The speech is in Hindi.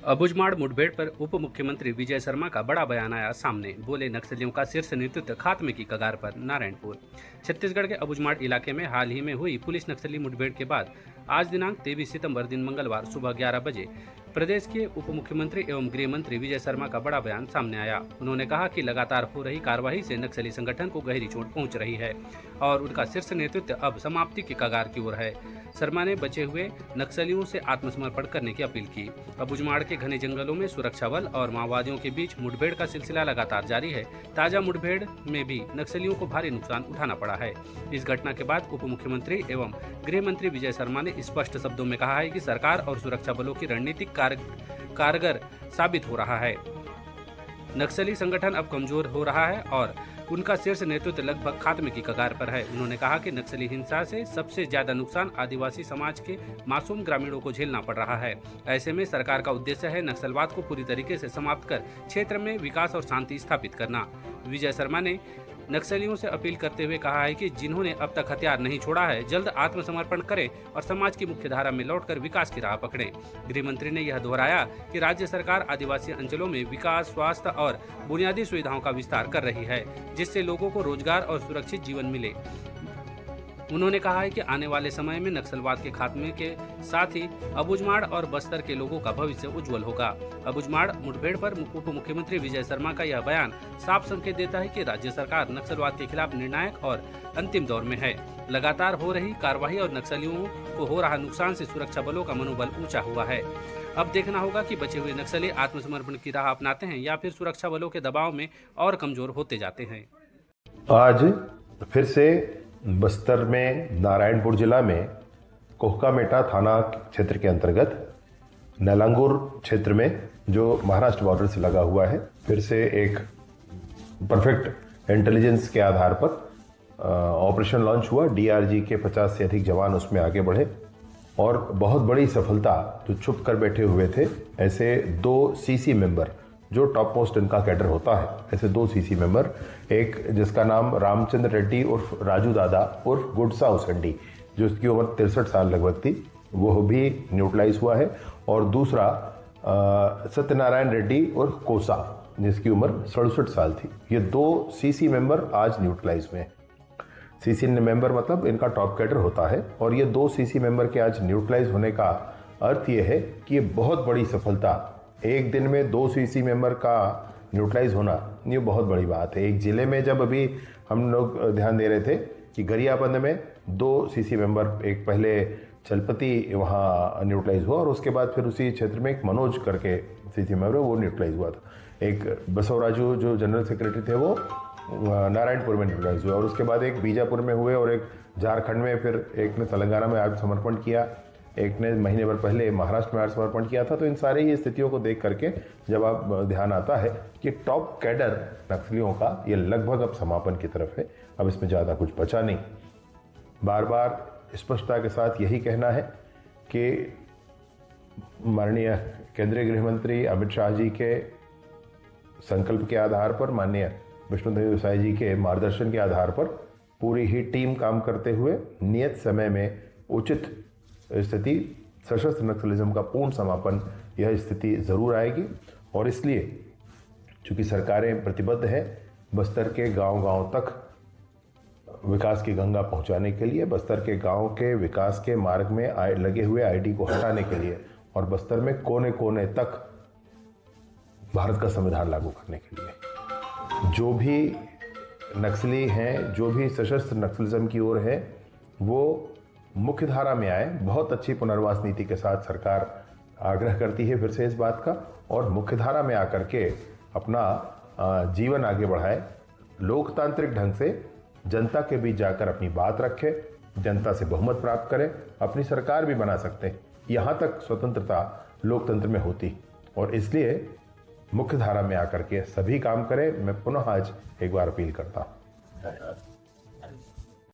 अबुझमाड़ मुठभेड़ पर उप मुख्यमंत्री विजय शर्मा का बड़ा बयान आया सामने। बोले नक्सलियों का शीर्ष नेतृत्व खात्मे की कगार पर। नारायणपुर छत्तीसगढ़ के अबुझमाड़ इलाके में हाल ही में हुई पुलिस नक्सली मुठभेड़ के बाद आज दिनांक 23 सितंबर दिन मंगलवार सुबह 11 बजे प्रदेश के उप मुख्यमंत्री एवं गृह मंत्री विजय शर्मा का बड़ा बयान सामने आया। उन्होंने कहा कि लगातार हो रही कार्रवाई से नक्सली संगठन को गहरी चोट पहुंच रही है और उनका शीर्ष नेतृत्व अब समाप्ति की कगार की ओर है। शर्मा ने बचे हुए नक्सलियों से आत्मसमर्पण करने की अपील की। अबुझमाड़ के घने जंगलों में सुरक्षा बल और माओवादियों के बीच मुठभेड़ का सिलसिला लगातार जारी है। ताजा मुठभेड़ में भी नक्सलियों को भारी नुकसान उठाना पड़ा है। इस घटना के बाद उप मुख्यमंत्री एवं गृह मंत्री विजय शर्मा ने स्पष्ट शब्दों में कहा है कि सरकार और सुरक्षा बलों की रणनीतिक कारगर साबित हो रहा है। नक्सली संगठन अब कमजोर हो रहा है और उनका शीर्ष नेतृत्व लगभग खात्मे की कगार पर है। उन्होंने कहा कि नक्सली हिंसा से सबसे ज्यादा नुकसान आदिवासी समाज के मासूम ग्रामीणों को झेलना पड़ रहा है। ऐसे में सरकार का उद्देश्य है नक्सलवाद को पूरी तरीके से समाप्त कर क्षेत्र में विकास और शांति स्थापित करना। विजय शर्मा ने नक्सलियों से अपील करते हुए कहा है कि जिन्होंने अब तक हथियार नहीं छोड़ा है जल्द आत्मसमर्पण करें और समाज की मुख्य धारा में लौटकर विकास की राह पकड़ें। गृह मंत्री ने यह दोहराया कि राज्य सरकार आदिवासी अंचलों में विकास, स्वास्थ्य और बुनियादी सुविधाओं का विस्तार कर रही है, जिससे लोगों को रोजगार और सुरक्षित जीवन मिले। उन्होंने कहा है कि आने वाले समय में नक्सलवाद के खात्मे के साथ ही अबुझमाड़ और बस्तर के लोगों का भविष्य उज्जवल होगा। अबुझमाड़ मुठभेड़ पर उप मुख्यमंत्री विजय शर्मा का यह बयान साफ संकेत देता है कि राज्य सरकार नक्सलवाद के खिलाफ निर्णायक और अंतिम दौर में है। लगातार हो रही कार्रवाई और नक्सलियों को हो रहा नुकसान से सुरक्षा बलों का मनोबल ऊंचा हुआ है। अब देखना होगा कि बचे हुए नक्सली आत्मसमर्पण की राह अपनाते हैं या फिर सुरक्षा बलों के दबाव में और कमजोर होते जाते हैं। आज फिर से बस्तर में नारायणपुर जिला में कोहकामेटा थाना क्षेत्र के अंतर्गत नलांगुर क्षेत्र में जो महाराष्ट्र बॉर्डर से लगा हुआ है, फिर से एक परफेक्ट इंटेलिजेंस के आधार पर ऑपरेशन लॉन्च हुआ। डीआरजी के 50 से अधिक जवान उसमें आगे बढ़े और बहुत बड़ी सफलता, जो छुप कर बैठे हुए थे ऐसे 2 सीसी मेंबर, जो टॉप मोस्ट इनका कैडर होता है, ऐसे 2 सीसी मेंबर, एक जिसका नाम रामचंद्र रेड्डी उर्फ राजू दादा उर्फ गुडसा उसंडी, जो उसकी उम्र 63 साल लगभग थी, वो भी न्यूट्रलाइज हुआ है, और दूसरा सत्यनारायण रेड्डी उर्फ कोसा, जिसकी उम्र 67 साल थी। ये 2 सीसी मेंबर आज न्यूट्रलाइज हुए हैं। सीसी मेंबर मतलब इनका टॉप कैडर होता है, और ये 2 सीसी मेंबर के आज न्यूट्रलाइज होने का अर्थ ये है कि ये बहुत बड़ी सफलता, एक दिन में 2 सीसी मेंबर का न्यूट्रलाइज होना, ये बहुत बड़ी बात है। एक जिले में जब अभी हम लोग ध्यान दे रहे थे कि गरियाबंद में 2 सीसी मेंबर, एक पहले चलपति वहाँ न्यूट्रलाइज हुआ और उसके बाद फिर उसी क्षेत्र में एक मनोज करके सीसी मेंबर वो न्यूट्रलाइज हुआ था। एक बसवराजू जो जनरल सेक्रेटरी थे वो नारायणपुर में न्यूट्रलाइज हुआ, और उसके बाद एक बीजापुर में हुए, और एक झारखंड में, फिर एक ने तेलंगाना में आत्मसमर्पण किया, एक ने महीने भर पहले महाराष्ट्र में आत्मसमर्पण किया था। तो इन सारी ही स्थितियों को देख करके जब आप ध्यान आता है कि टॉप कैडर नक्सलियों का ये लगभग अब समापन की तरफ है, अब इसमें ज़्यादा कुछ बचा नहीं। बार बार स्पष्टता के साथ यही कहना है कि माननीय केंद्रीय गृह मंत्री अमित शाह जी के संकल्प के आधार पर, माननीय विष्णुदेव देसाई जी के मार्गदर्शन के आधार पर पूरी ही टीम काम करते हुए नियत समय में उचित स्थिति, सशस्त्र नक्सलिज्म का पूर्ण समापन, यह स्थिति जरूर आएगी। और इसलिए चूंकि सरकारें प्रतिबद्ध है बस्तर के गांव-गांव तक विकास की गंगा पहुंचाने के लिए, बस्तर के गांव के विकास के मार्ग में लगे हुए आईटी को हटाने के लिए, और बस्तर में कोने कोने तक भारत का संविधान लागू करने के लिए। जो भी नक्सली हैं, जो भी सशस्त्र नक्सलिज्म की ओर है, वो मुख्य धारा में आए। बहुत अच्छी पुनर्वास नीति के साथ सरकार आग्रह करती है फिर से इस बात का, और मुख्य धारा में आकर के अपना जीवन आगे बढ़ाए, लोकतांत्रिक ढंग से जनता के बीच जाकर अपनी बात रखे, जनता से बहुमत प्राप्त करें, अपनी सरकार भी बना सकते हैं। यहाँ तक स्वतंत्रता लोकतंत्र में होती, और इसलिए मुख्य धारा में आकर के सभी काम करें। मैं पुनः आज एक बार अपील करता हूँ।